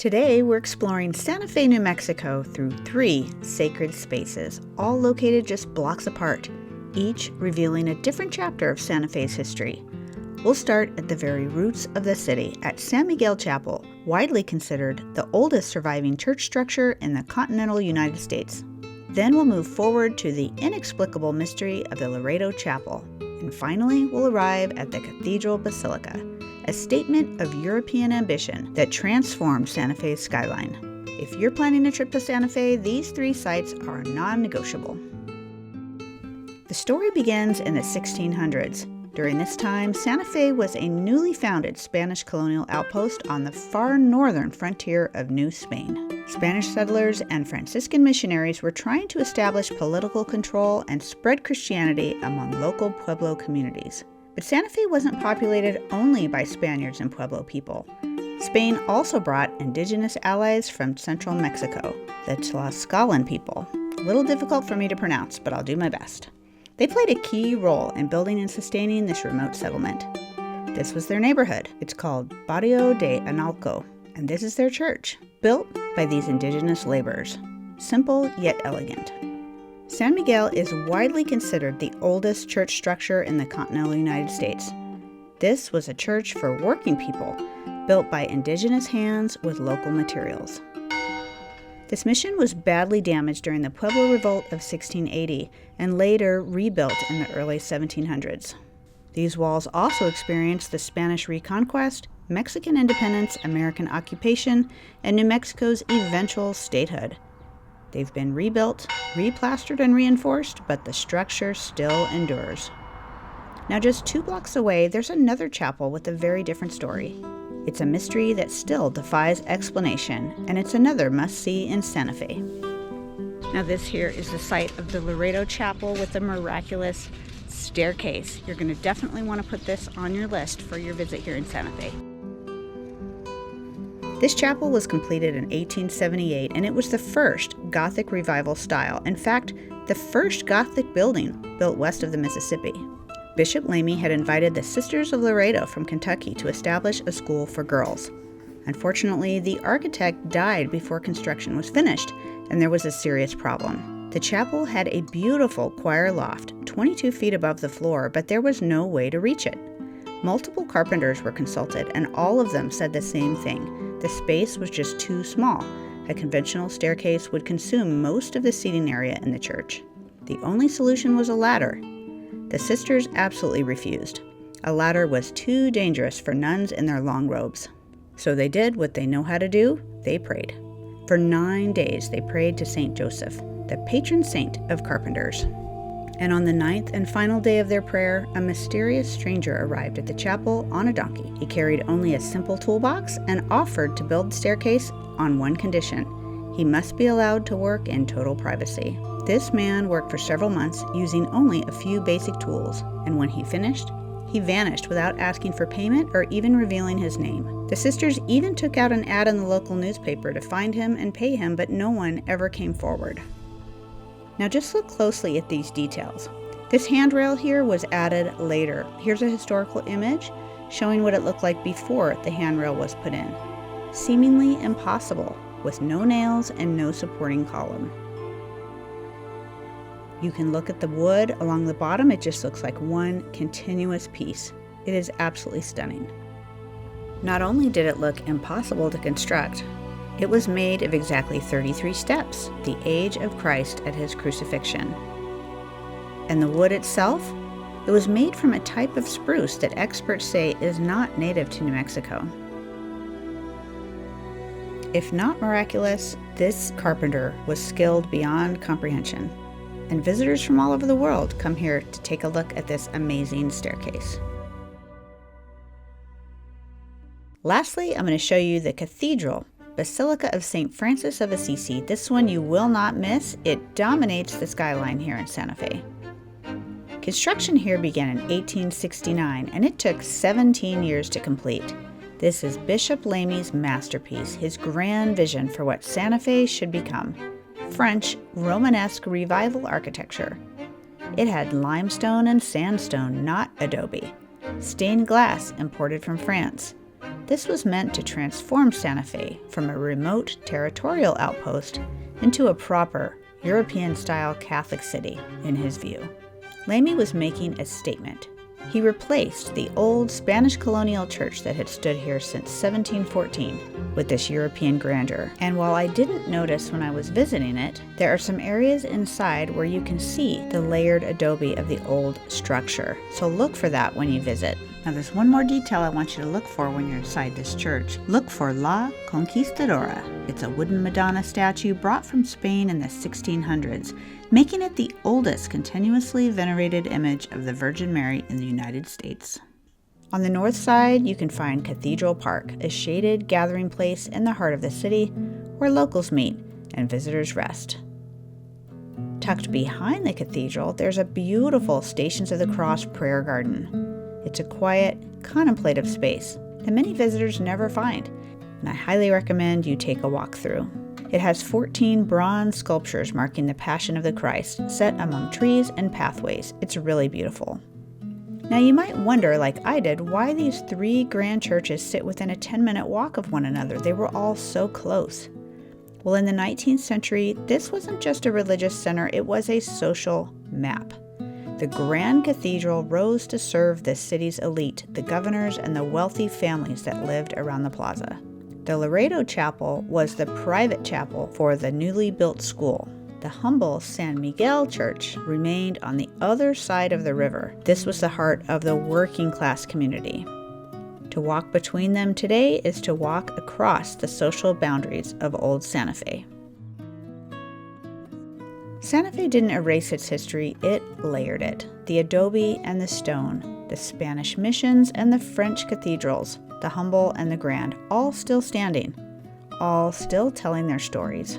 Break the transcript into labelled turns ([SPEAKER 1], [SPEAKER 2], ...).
[SPEAKER 1] Today, we're exploring Santa Fe, New Mexico through 3 sacred spaces, all located just blocks apart, each revealing a different chapter of Santa Fe's history. We'll start at the very roots of the city, at San Miguel Chapel, widely considered the oldest surviving church structure in the continental United States. Then we'll move forward to the inexplicable mystery of the Loretto Chapel. And finally, we'll arrive at the Cathedral Basilica, a statement of European ambition that transformed Santa Fe's skyline. If you're planning a trip to Santa Fe, these 3 sites are non-negotiable. The story begins in the 1600s. During this time, Santa Fe was a newly founded Spanish colonial outpost on the far northern frontier of New Spain. Spanish settlers and Franciscan missionaries were trying to establish political control and spread Christianity among local Pueblo communities. But Santa Fe wasn't populated only by Spaniards and Pueblo people. Spain also brought indigenous allies from central Mexico, the Tlaxcalan people. A little difficult for me to pronounce, but I'll do my best. They played a key role in building and sustaining this remote settlement. This was their neighborhood. It's called Barrio de Analco, and this is their church, built by these indigenous laborers. Simple yet elegant. San Miguel is widely considered the oldest church structure in the continental United States. This was a church for working people, built by indigenous hands with local materials. This mission was badly damaged during the Pueblo Revolt of 1680 and later rebuilt in the early 1700s. These walls also experienced the Spanish Reconquest, Mexican independence, American occupation, and New Mexico's eventual statehood. They've been rebuilt, replastered, and reinforced, but the structure still endures. Now just 2 blocks away, there's another chapel with a very different story. It's a mystery that still defies explanation, and it's another must-see in Santa Fe. Now this here is the site of the Loretto Chapel with the Miraculous Staircase. You're going to definitely want to put this on your list for your visit here in Santa Fe. This chapel was completed in 1878, and it was the first Gothic revival style. In fact, the first Gothic building built west of the Mississippi. Bishop Lamy had invited the Sisters of Loretto from Kentucky to establish a school for girls. Unfortunately, the architect died before construction was finished, and there was a serious problem. The chapel had a beautiful choir loft, 22 feet above the floor, but there was no way to reach it. Multiple carpenters were consulted, and all of them said the same thing. The space was just too small. A conventional staircase would consume most of the seating area in the church. The only solution was a ladder. The sisters absolutely refused. A ladder was too dangerous for nuns in their long robes. So they did what they know how to do. They prayed. For 9 days, they prayed to Saint Joseph, the patron saint of carpenters. And on the 9th and final day of their prayer, a mysterious stranger arrived at the chapel on a donkey. He carried only a simple toolbox and offered to build the staircase on one condition. He must be allowed to work in total privacy. This man worked for several months using only a few basic tools, and when he finished, he vanished without asking for payment or even revealing his name. The sisters even took out an ad in the local newspaper to find him and pay him, but no one ever came forward. Now just look closely at these details. This handrail here was added later. Here's a historical image showing what it looked like before the handrail was put in. Seemingly impossible, with no nails and no supporting column. You can look at the wood along the bottom. It just looks like one continuous piece. It is absolutely stunning. Not only did it look impossible to construct, it was made of exactly 33 steps, the age of Christ at his crucifixion. And the wood itself? It was made from a type of spruce that experts say is not native to New Mexico. If not miraculous, this carpenter was skilled beyond comprehension. And visitors from all over the world come here to take a look at this amazing staircase. Lastly, I'm going to show you the cathedral, Basilica of St Francis of Assisi. This one you will not miss. It dominates the skyline here in Santa Fe. Construction here began in 1869, and it took 17 years to complete. This is Bishop Lamy's masterpiece, his grand vision for what Santa Fe should become. French Romanesque revival architecture. It had limestone and sandstone, not adobe. Stained glass imported from France. This was meant to transform Santa Fe from a remote territorial outpost into a proper European-style Catholic city, in his view. Lamy was making a statement. He replaced the old Spanish colonial church that had stood here since 1714 with this European grandeur. And while I didn't notice when I was visiting it, there are some areas inside where you can see the layered adobe of the old structure. So look for that when you visit. Now there's one more detail I want you to look for when you're inside this church. Look for La Conquistadora. It's a wooden Madonna statue brought from Spain in the 1600s, making it the oldest continuously venerated image of the Virgin Mary in the United States. On the north side, you can find Cathedral Park, a shaded gathering place in the heart of the city where locals meet and visitors rest. Tucked behind the cathedral, there's a beautiful Stations of the Cross prayer garden. It's a quiet, contemplative space that many visitors never find, and I highly recommend you take a walk through. It has 14 bronze sculptures marking the Passion of the Christ, set among trees and pathways. It's really beautiful. Now you might wonder, like I did, why these three grand churches sit within a 10-minute walk of one another. They were all so close. Well, in the 19th century, this wasn't just a religious center, it was a social map. The Grand Cathedral rose to serve the city's elite, the governors and the wealthy families that lived around the plaza. The Loretto Chapel was the private chapel for the newly built school. The humble San Miguel Church remained on the other side of the river. This was the heart of the working class community. To walk between them today is to walk across the social boundaries of old Santa Fe. Santa Fe didn't erase its history, it layered it. The adobe and the stone, the Spanish missions and the French cathedrals, the humble and the grand, all still standing, all still telling their stories.